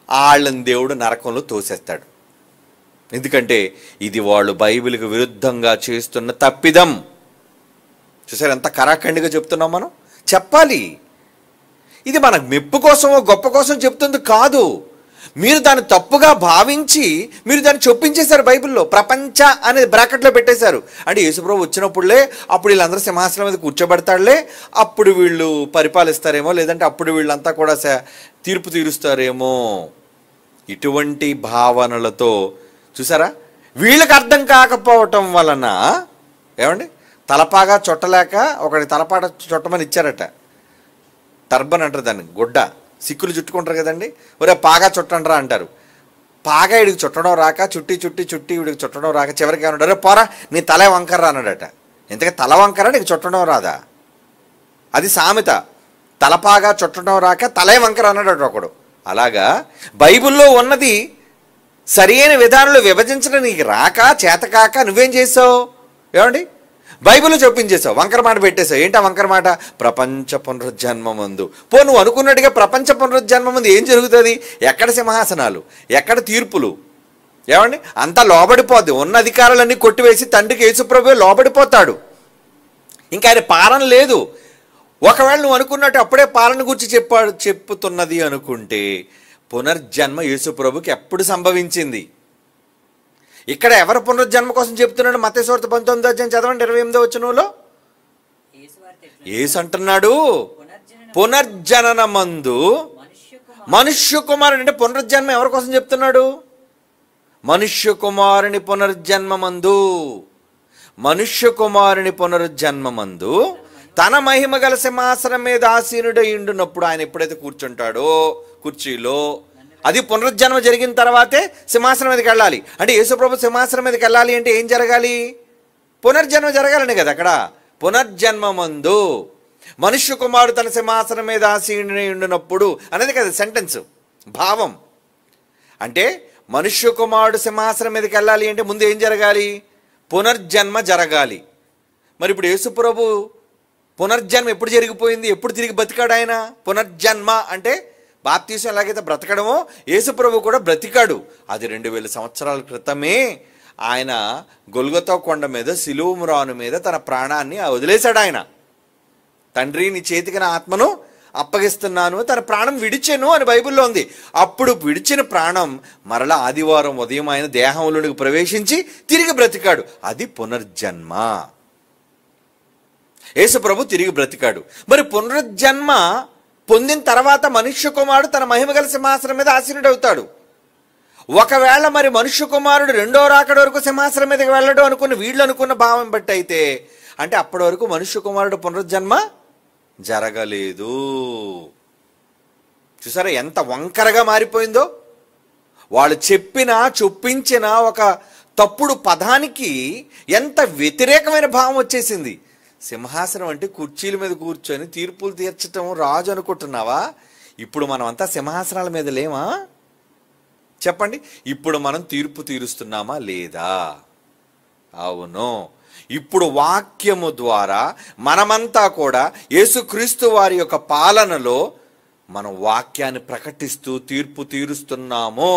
వాళ్ళని దేవుడు నరకంలో తోసేస్తాడు. ఎందుకంటే ఇది వాళ్ళు బైబిల్కి విరుద్ధంగా చేస్తున్న తప్పిదం. చూసారు ఎంత కరాఖండిగా చెప్తున్నాం మనం? చెప్పాలి. ఇది మన మెప్పు కోసమో గొప్ప కోసం చెప్తుంది కాదు. మీరు దాన్ని తప్పుగా భావించి మీరు దాన్ని చొప్పించేశారు. బైబిల్లో ప్రపంచ అనేది బ్రాకెట్లో పెట్టేశారు. అంటే యేసుప్రభు వచ్చినప్పుడులే, అప్పుడు వీళ్ళందరూ సింహాసనం మీద కూర్చోబెడతాడులే, అప్పుడు వీళ్ళు పరిపాలిస్తారేమో, లేదంటే అప్పుడు వీళ్ళంతా కూడా తీర్పు తీరుస్తారేమో, ఇటువంటి భావనలతో చూసారా వీళ్ళకి అర్థం కాకపోవటం వలన ఏమండి తలపాగా చుట్టలేక ఒకటి తలపాట చుట్టమని ఇచ్చారట. టర్బన్ అంటారు దాన్ని, గుడ్డ సిక్కులు చుట్టుకుంటారు కదండి, ఒరే పాగా చుట్టండ్రా అంటారు. పాగా వీడికి చుట్టడం రాక చుట్టి వీడికి చుట్టడం రాక చివరికి ఏమన్నాడు, రే పోరా నీ తల వంకర్రా అన్నాడట. ఇంతకీ తల వంకరా నీకు చుట్టడం రాదా? అది సామెత. తలపాగా చుట్టడం రాక తలే వంకర అన్నాడట ఒకడు. అలాగా బైబిల్లో ఉన్నది సరైన విధానంలో విభజించడం నీకు రాక చేతకాక నువ్వేం చేసావు? ఏమండి బైబిల్ చెప్పించేసావు, వంకర మాట పెట్టేశావు. ఏంటి ఆ వంకర మాట? ప్రపంచ పునరుజ్జన్మమందు. నువ్వు అనుకున్నట్టుగా ప్రపంచ పునరుజ్జన్మమందు ఏం జరుగుతుంది? ఎక్కడ సింహాసనాలు, ఎక్కడ తీర్పులు? ఏమండి, అంతా లోబడిపోద్ది. ఉన్న అధికారాలన్నీ కొట్టివేసి తండ్రికి యేసుప్రభువే లోబడిపోతాడు. ఇంకా ఆయన పాలన లేదు. ఒకవేళ నువ్వు అనుకున్నట్టు అప్పుడే పాలన గురించి చెప్పుతున్నది అనుకుంటే, పునర్జన్మ యేసుప్రభుకి ఎప్పుడు సంభవించింది? ఇక్కడ ఎవరు పునర్జన్మ కోసం చెప్తున్నాడు? మత్తయి సువార్త 19వ అధ్యాయం చదవండి, 28వ వచనంలో యేసు అంటున్నాడు, పునర్జననమందు మనుష్య కుమారుడు. అంటే పునర్జన్మ ఎవరి కోసం చెప్తున్నాడు? మనుష్య కుమారుని పునర్జన్మమందు, మనుష్య కుమారుని పునరుజ్జన్మమందు తన మహిమ గల సింహాసనం మీద ఆసీనుడై ఉండునప్పుడు, ఆయన ఎప్పుడైతే కూర్చుంటాడో కుర్చీలో, అది పునరుజ్జన్మ జరిగిన తర్వాతే సింహాసనం మీదకి వెళ్ళాలి. అంటే యేసుప్రభు సింహాసనం మీదకి వెళ్ళాలి అంటే ఏం జరగాలి? పునర్జన్మ జరగాలని కదా అక్కడ. పునర్జన్మమందు మనుష్య కుమారుడు తన సింహాసనం మీద ఆసీనుడై ఉండునప్పుడు అనేది కదా సెంటెన్స్, భావం. అంటే మనుష్య కుమారుడు సింహాసనం మీదకి వెళ్ళాలి అంటే ముందు ఏం జరగాలి? పునర్జన్మ జరగాలి. మరి ఇప్పుడు యేసుప్రభు పునర్జన్మ ఎప్పుడు జరిగిపోయింది? ఎప్పుడు తిరిగి బతికాడు ఆయన? పునర్జన్మ అంటే బాప్తీసం ఎలాగైతే బ్రతకడమో యేసుప్రభు కూడా బ్రతికాడు. అది 2000 సంవత్సరాల క్రితమే ఆయన గొల్గొతా కొండ మీద సిలువ మ్రాను మీద తన ప్రాణాన్ని వదిలేశాడు. ఆయన తండ్రి నీ చేతికి నా ఆత్మను అప్పగిస్తున్నాను, తన ప్రాణం విడిచెను అని బైబిల్లో ఉంది. అప్పుడు విడిచిన ప్రాణం మరలా ఆదివారం ఉదయం ఆయన దేహంలోనికి ప్రవేశించి తిరిగి బ్రతికాడు. అది పునర్జన్మ. యేసుప్రభు తిరిగి బ్రతికాడు. మరి పునర్జన్మ పొందిన తర్వాత మనుష్య కుమారుడు తన మహిమగల సింహాసనం మీద ఆసీనుడవుతాడు. ఒకవేళ మరి మనుష్య కుమారుడు రెండో రాకడ వరకు సింహాసనం మీదకి వెళ్ళడం అనుకున్న వీళ్ళు అనుకున్న భావం బట్టి అయితే, అంటే అప్పటి వరకు మనుష్య కుమారుడు పునర్జన్మ జరగలేదు. చూసారా ఎంత వంకరగా మారిపోయిందో? వాళ్ళు చొప్పించిన ఒక తప్పుడు పదానికి ఎంత వ్యతిరేకమైన భావం వచ్చేసింది. సింహాసనం అంటే కుర్చీల మీద కూర్చొని తీర్పులు తీర్చటం రాజు అనుకుంటున్నావా? ఇప్పుడు మనం అంతా సింహాసనాల మీద లేమా? చెప్పండి, ఇప్పుడు మనం తీర్పు తీరుస్తున్నామా లేదా? అవును. ఇప్పుడు వాక్యము ద్వారా మనమంతా కూడా యేసుక్రీస్తు వారి యొక్క పాలనలో మనం వాక్యాన్ని ప్రకటిస్తూ తీర్పు తీరుస్తున్నాము.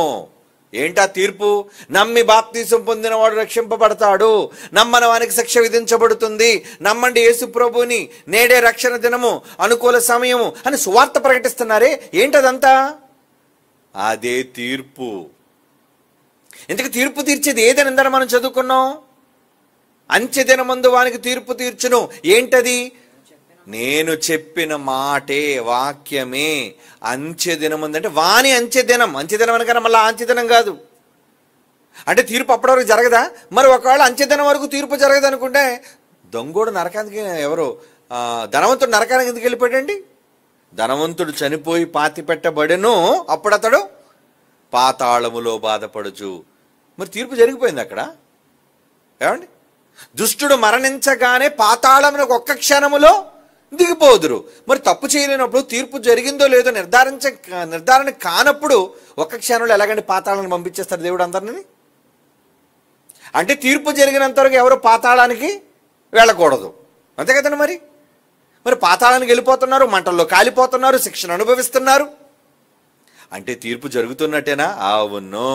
ఏంటా తీర్పు? నమ్మి బాప్తీసం పొందినవాడు రక్షింపబడతాడు, నమ్మని వానికి శిక్ష విధించబడుతుంది, నమ్మండి యేసు ప్రభుని, నేడే రక్షణ దినము, అనుకూల సమయము అని సువార్త ప్రకటిస్తున్నారే. ఏంటదంతా? అదే తీర్పు. ఇంతకు తీర్పు తీర్చేది ఏదని ఇందాక మనం చదువుకున్నాం. అంచె దినమందు వానికి తీర్పు తీర్చును. ఏంటది? నేను చెప్పిన మాటే, వాక్యమే. అంచె దినమందు అంటే వాని అంచె దినం. అంచె దినం అనగానే మళ్ళీ అంచె దినం కాదు. అంటే తీర్పు అప్పటి వరకు జరగదా? మరి ఒకవేళ అంచె దినం వరకు తీర్పు జరగదు అనుకుంటే, దొంగోడు నరకానికి ఎవరు ధనవంతుడు నరకానికి ఎందుకు వెళ్ళిపోయాడండి? ధనవంతుడు చనిపోయి పాతి పెట్టబడెను, అప్పుడు అతడు పాతాళములో బాధపడుచు. మరి తీర్పు జరిగిపోయింది అక్కడ. ఏమండి, దుష్టుడు మరణించగానే పాతాళమును ఒక్క క్షణములో దిగిపోదురు. మరి తప్పు చేయలేనప్పుడు తీర్పు జరిగిందో లేదో నిర్ధారణ కానప్పుడు ఒక్క క్షణంలో ఎలాగంటే పాతాళాన్ని పంపించేస్తారు దేవుడు అందరినీ? అంటే తీర్పు జరిగినంత వరకు ఎవరు పాతాళానికి వెళ్ళకూడదు, అంతే కదండి. మరి పాతాళానికి వెళ్ళిపోతున్నారు, మంటల్లో కాలిపోతున్నారు, శిక్షణ అనుభవిస్తున్నారు. అంటే తీర్పు జరుగుతున్నట్టేనా? అవును.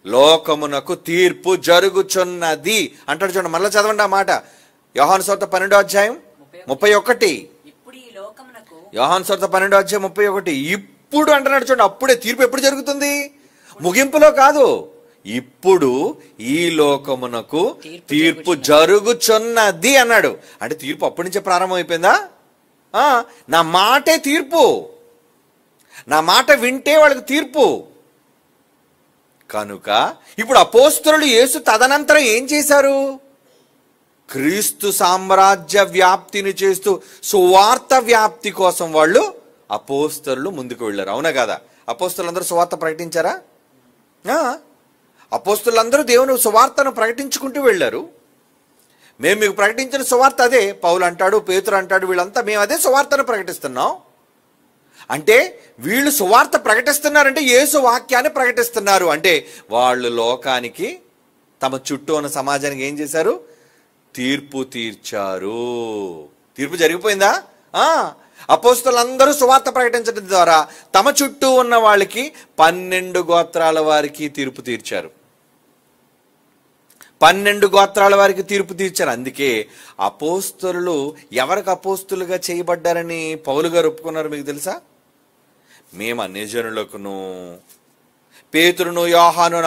లోకమునకు తీర్పు జరుగుచున్నది అంటాడు. చూడండి, మళ్ళీ చదవండి ఆ మాట. యోహాను సువార్త 12వ అధ్యాయం 31. యోహాను సువార్త 12వ అధ్యాయం 31. ఇప్పుడు అంటున్నాడు చూడండి. అప్పుడే తీర్పు ఎప్పుడు జరుగుతుంది? ముగింపులో కాదు, ఇప్పుడు ఈ లోకమునకు తీర్పు జరుగుచున్నది అన్నాడు. అంటే తీర్పు అప్పటి నుంచే ప్రారంభం అయిపోయిందా? నా మాటే తీర్పు. నా మాట వింటే వాళ్ళకి తీర్పు. కనుక ఇప్పుడు అపోస్తలులు యేసు తదనంతరం ఏం చేశారు? క్రీస్తు సామ్రాజ్య వ్యాప్తిని చేస్తూ సువార్త వ్యాప్తి కోసం వాళ్ళు అపోస్తలులు ముందుకు వెళ్ళారు. అవునా కదా? అపోస్తలులందరూ సువార్త ప్రకటించారా? అపోస్తలులందరూ దేవుని సువార్తను ప్రకటించుకుంటూ వెళ్ళారు. మేము మీకు ప్రకటించిన సువార్త అదే. పౌలు అంటాడు, పేతురు అంటాడు, వీళ్ళంతా మేము అదే సువార్తను ప్రకటిస్తున్నాం. అంటే వీళ్ళు సువార్త ప్రకటిస్తున్నారంటే యేసు వాక్యాన్ని ప్రకటిస్తున్నారు. అంటే వాళ్ళు లోకానికి, తమ చుట్టూ ఉన్న సమాజానికి ఏం చేశారు? తీర్పు తీర్చారు. తీర్పు జరిగిపోయిందా? అపోస్తలులందరూ సువార్త ప్రకటించడం ద్వారా తమ చుట్టూ ఉన్న వాళ్ళకి 12 గోత్రాల వారికి తీర్పు తీర్చారు. 12 గోత్రాల వారికి తీర్పు తీర్చారు. అందుకే అపోస్తలులు ఎవరికి అపోస్తులుగా చేయబడ్డారని పౌలు గారు ఒప్పుకున్నారు మీకు తెలుసా? మేము అన్యజనులకును, పేతురును యోహాను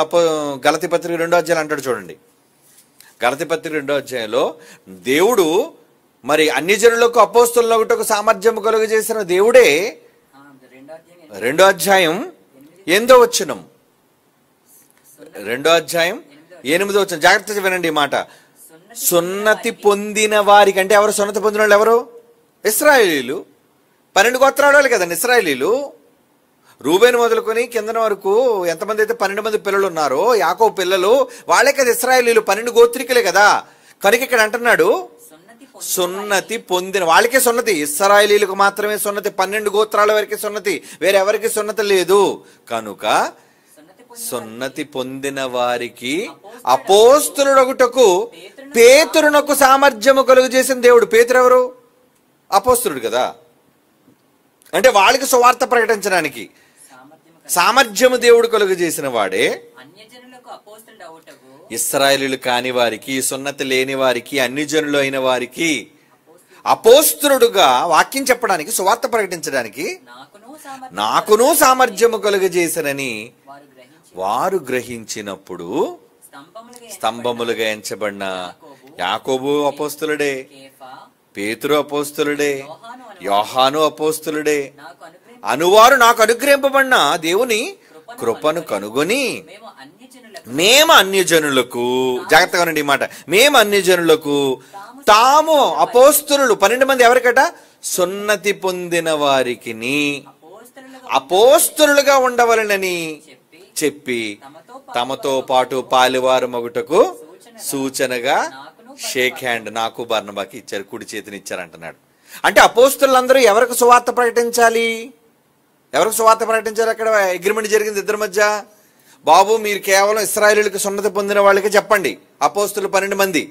గలతీ పత్రిక 2వ అధ్యాయం అంటాడు చూడండి. గలతీ పత్రిక 2వ అధ్యాయంలో దేవుడు మరి అన్యజనులకు అపోస్తలులకు సామర్థ్యం కలుగజేసిన దేవుడే 2వ అధ్యాయం 8వ వచనం, 2వ అధ్యాయం 8వ వచనం జాగ్రత్తగా వినండి ఈ మాట. సున్నతి పొందిన వారికి, అంటే ఎవరు సున్నతి పొందిన వాళ్ళు? ఎవరు? ఇశ్రాయేలీలు. 12 గోత్రాల వాళ్ళు కదండి ఇశ్రాయేలీలు. రూబేను మొదలుకొని కిందన వరకు ఎంతమంది అయితే 12 మంది పిల్లలు ఉన్నారో, యాకోబు పిల్లలు, వాళ్ళే కదా ఇశ్రాయేలీలు, 12 గోత్రికులే కదా. కనుక ఇక్కడ అంటున్నాడు సున్నతి పొందిన వాళ్ళకే సున్నతి. ఇశ్రాయేలీలకు మాత్రమే సున్నతి, 12 గోత్రాల వరకే సున్నతి, వేరెవరికి సున్నతి లేదు. కనుక సున్నతి పొందిన వారికి అపోస్తలుడగుటకు పేతురునకు సామర్థ్యము కలుగు చేసిన దేవుడు. పేతురు ఎవరు? అపోస్తలుడు కదా. అంటే వాళ్ళకి సువార్త ప్రకటించడానికి సామర్థ్యము దేవుడు కలుగు చేసిన వాడే ఇశ్రాయేలీయులు కాని వారికి, సున్నతి లేని వారికి, అన్యజనులు అయిన వారికి అపోస్తలుడుగా వాక్యం చెప్పడానికి, సువార్త ప్రకటించడానికి నాకును సామర్థ్యము కలుగజేసనని వారు గ్రహించినప్పుడు స్తంభములుగా ఎంచబడిన యాకోబు అపోస్తలుడే, పేతురు అపోస్తలుడే, యోహాను అపోస్తలుడే అనువారు నాకు అనుగ్రహింపబడిన దేవుని కృపను కనుగొని మేము అన్యజనులకు, జాగ్రత్తగా ఉండండి ఈ మాట, మేము అన్యజనులకు తాము అపోస్తలులు 12 మంది ఎవరికట? సున్నతి పొందిన వారికి అపోస్తలులుగా ఉండవలనని చెప్పి తమతో పాటు పాలువారు మగుటకు సూచనగా షేక్ హ్యాండ్ నాకు బర్నబాకి ఇచ్చారు, కుడి చేతిని ఇచ్చారు అంటున్నాడు. అంటే అపోస్తలులందరూ ఎవరికి సువార్త ప్రకటించాలి? ఎవరికి సువార్త ప్రకటించాలి? అక్కడ అగ్రిమెంట్ జరిగింది ఇద్దరి మధ్య. బాబు మీరు కేవలం ఇశ్రాయేలీయులకు సున్నతి పొందిన వాళ్ళకే చెప్పండి, అపోస్తలు 12 మంది,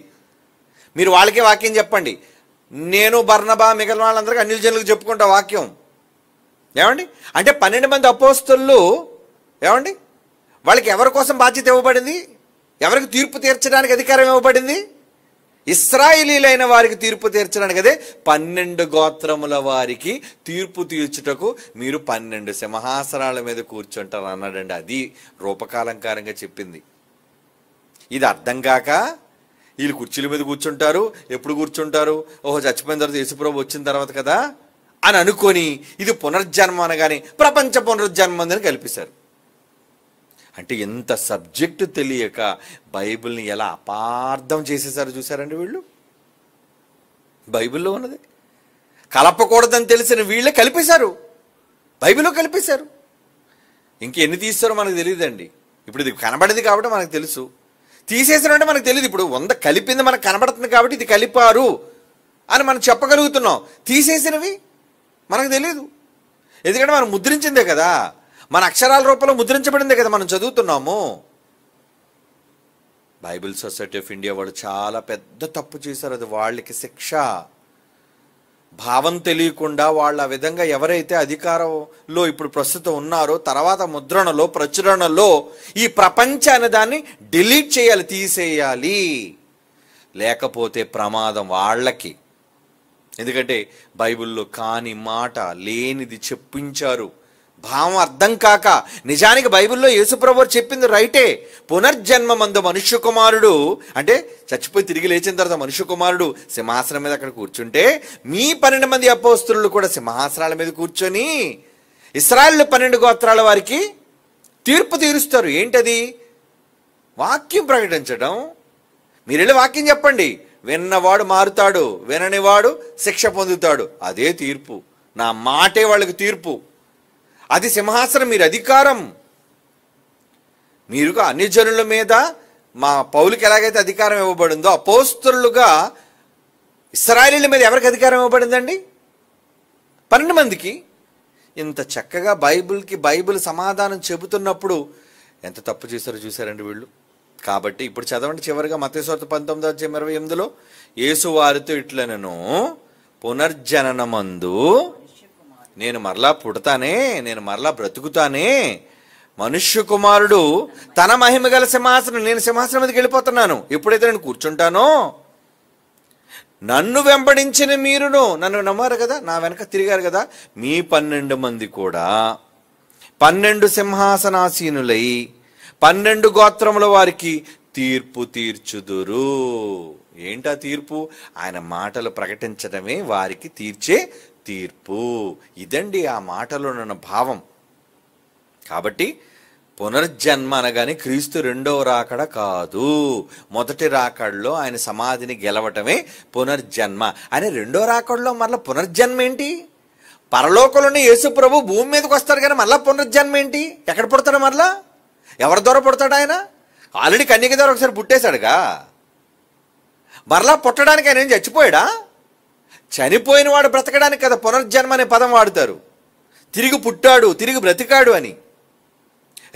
మీరు వాళ్ళకే వాక్యం చెప్పండి. నేను బర్నబా మిగిలిన వాళ్ళందరికీ అన్యజనులకు చెప్పుకుంటా వాక్యం. ఏమండి? అంటే 12 మంది అపోస్తలు ఏమండి వాళ్ళకి ఎవరి కోసం బాధ్యత ఇవ్వబడింది? ఎవరికి తీర్పు తీర్చడానికి అధికారం ఇవ్వబడింది? ఇశ్రాయేలీలైన వారికి తీర్పు తీర్చడానికి. అదే 12 గోత్రముల వారికి తీర్పు తీర్చుటకు మీరు 12 సింహాసనాల మీద కూర్చుంటారు అన్నాడండి. అది రూపకాలంకారంగా చెప్పింది. ఇది అర్థం కాక వీళ్ళు కుర్చీల మీద కూర్చుంటారు. ఎప్పుడు కూర్చుంటారు? ఓహో చచ్చిపోయిన తర్వాత యేసుప్రభు వచ్చిన తర్వాత కదా అని అనుకొని ఇది పునర్జన్మ అనగానే ప్రపంచ పునరుజ్జన్మ అని కల్పిస్తారు. అంటే ఎంత సబ్జెక్టు తెలియక బైబిల్ని ఎలా అపార్థం చేసేసారు చూసారండి వీళ్ళు. బైబిల్లో ఉన్నది కలపకూడదని తెలిసిన వీళ్ళే కలిపేశారు, బైబిల్లో కలిపేశారు. ఇంకెన్ని తీస్తారో మనకు తెలియదండి. ఇప్పుడు ఇది కనబడింది కాబట్టి మనకు తెలుసు, తీసేసారంటే మనకు తెలియదు. ఇప్పుడు 100 కలిపింది మనకు కనబడుతుంది కాబట్టి ఇది కలిపారు అని మనం చెప్పగలుగుతున్నాం. తీసేసినవి మనకు తెలియదు, ఎందుకంటే మనం ముద్రించిందే కదా, మన అక్షరాల రూపంలో ముద్రించబడిందే కదా మనం చదువుతున్నాము. బైబిల్ సొసైటీ ఆఫ్ ఇండియా వాళ్ళు చాలా పెద్ద తప్పు చేశారు. అది వాళ్ళకి శిక్ష. భావం తెలియకుండా వాళ్ళు ఆ విధంగా ఎవరైతే అధికారంలో ఇప్పుడు ప్రస్తుతం ఉన్నారో తర్వాత ముద్రణలో ప్రచురణలో ఈ ప్రపంచ అనే దాన్ని డిలీట్ చేయాలి, తీసేయాలి, లేకపోతే ప్రమాదం వాళ్ళకి. ఎందుకంటే బైబిల్లో కాని మాట లేనిది చెప్పించారు, భావం అర్థం కాక. నిజానికి బైబిల్లో యేసుప్రభు చెప్పింది రైటే. పునర్జన్మమందు మనుష్య కుమారుడు అంటే చచ్చిపోయి తిరిగి లేచిన తర్వాత మనుష్య కుమారుడు సింహాసనం మీద అక్కడ కూర్చుంటే మీ 12 మంది అపోస్తలులు కూడా సింహాసనాల మీద కూర్చొని ఇశ్రాయేలు 12 గోత్రాల వారికి తీర్పు తీరుస్తారు. ఏంటది? వాక్యం ప్రకటించడం. మీరు వెళ్ళి వాక్యం చెప్పండి, విన్నవాడు మారుతాడు, విననివాడు శిక్ష పొందుతాడు. అదే తీర్పు. నా మాటే వాళ్ళకి తీర్పు. అది సింహాసనం, మీరు అధికారం. మీరు అన్యజనుల మీద మా పౌలుకి ఎలాగైతే అధికారం ఇవ్వబడిందో అపోస్తలులుగా ఇశ్రాయేలీయుల మీద ఎవరికి అధికారం ఇవ్వబడిందండి? 12 మందికి. ఇంత చక్కగా బైబిల్ సమాధానం చెబుతున్నప్పుడు ఎంత తప్పు చేశారో చూసారండి వీళ్ళు. కాబట్టి ఇప్పుడు చదవండి చివరిగా మత్తయి సువార్త 19:28 యేసు వారితో ఇట్లనెను, పునర్జననమందు నేను మరలా పుడతానే, నేను మరలా బ్రతుకుతానే, మనుష్య కుమారుడు తన మహిమ గల సింహాసనం, నేను సింహాసనం మీదకి వెళ్ళిపోతున్నాను, ఎప్పుడైతే నేను కూర్చుంటానో నన్ను వెంబడించిన మీరును, నన్ను నమ్మారు కదా, నా వెనక తిరిగారు కదా, మీ 12 మంది కూడా 12 సింహాసనాసీనులై 12 గోత్రముల వారికి తీర్పు తీర్చుదురు. ఏంటా తీర్పు? ఆయన మాటలు ప్రకటించడమే వారికి తీర్చే తీర్పు. ఇదండి ఆ మాటలోనున్న భావం. కాబట్టి పునర్జన్మ అనగానే క్రీస్తు రెండవ రాకడ కాదు, మొదటి రాకడలో ఆయన సమాధిని గెలవటమే పునర్జన్మ. ఆయన రెండో రాకడలో మరలా పునర్జన్మ ఏంటి? పరలోకంలోనే యేసు ప్రభు భూమి మీదకి వస్తారు కానీ మళ్ళీ పునర్జన్మ ఏంటి? ఎక్కడ పుడతాడు? మరలా ఎవరి ద్వారా పుడతాడు? ఆయన ఆల్రెడీ కన్యక ద్వారా ఒకసారి పుట్టేశాడుగా, మరలా పుట్టడానికి ఆయన ఏం చచ్చిపోయాడా? చనిపోయిన వాడు బ్రతకడానికి కదా పునర్జన్మ అనే పదం వాడతారు. తిరిగి పుట్టాడు, తిరిగి బ్రతికాడు అని.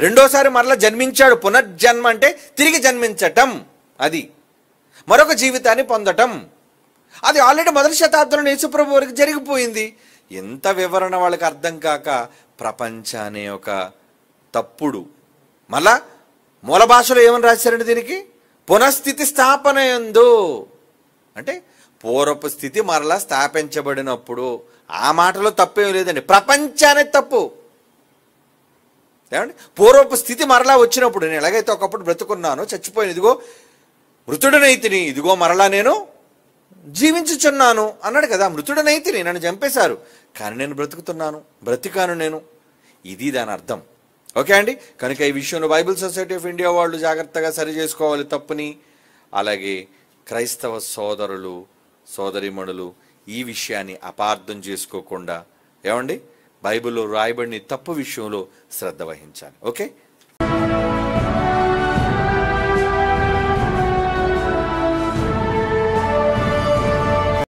రెండోసారి మరలా జన్మించాడు. పునర్జన్మ అంటే తిరిగి జన్మించటం, అది మరొక జీవితాన్ని పొందటం. అది ఆల్రెడీ మొదటి శతాబ్దంలో యేసుప్రభు వరకు జరిగిపోయింది. ఎంత వివరణ వాళ్ళకి అర్థం కాక ప్రపంచాన్ని ఒక తప్పుడు, మళ్ళా మూల భాషలో ఏమని రాశారండి దీనికి? పునఃస్థితి స్థాపన యందు, అంటే పూర్వపు స్థితి మరలా స్థాపించబడినప్పుడు. ఆ మాటలో తప్పేం లేదండి, ప్రపంచానే తప్పు. ఏమండి? పూర్వపు స్థితి మరలా వచ్చినప్పుడు, నేను ఎలాగైతే ఒకప్పుడు బ్రతుకున్నానో, చచ్చిపోయిన ఇదిగో మృతుడనైతిని, ఇదిగో మరలా నేను జీవించుచున్నాను అన్నాడు కదా. మృతుడనైతిని, నన్ను చంపేశారు కానీ నేను బ్రతుకుతున్నాను, బ్రతికాను నేను. ఇది దాని అర్థం. ఓకే అండి. కనుక ఈ విషయంలో బైబిల్ సొసైటీ ఆఫ్ ఇండియా వాళ్ళు జాగ్రత్తగా సరి చేసుకోవాలి తప్పుని. అలాగే క్రైస్తవ సోదరులు సోదరీమణులు ఈ విషయాన్ని అపార్థం చేసుకోకుండా, ఏమండి, బైబిల్లో రాయబడిన తప్పు విషయంలో శ్రద్ధ వహించాలి. ఓకే.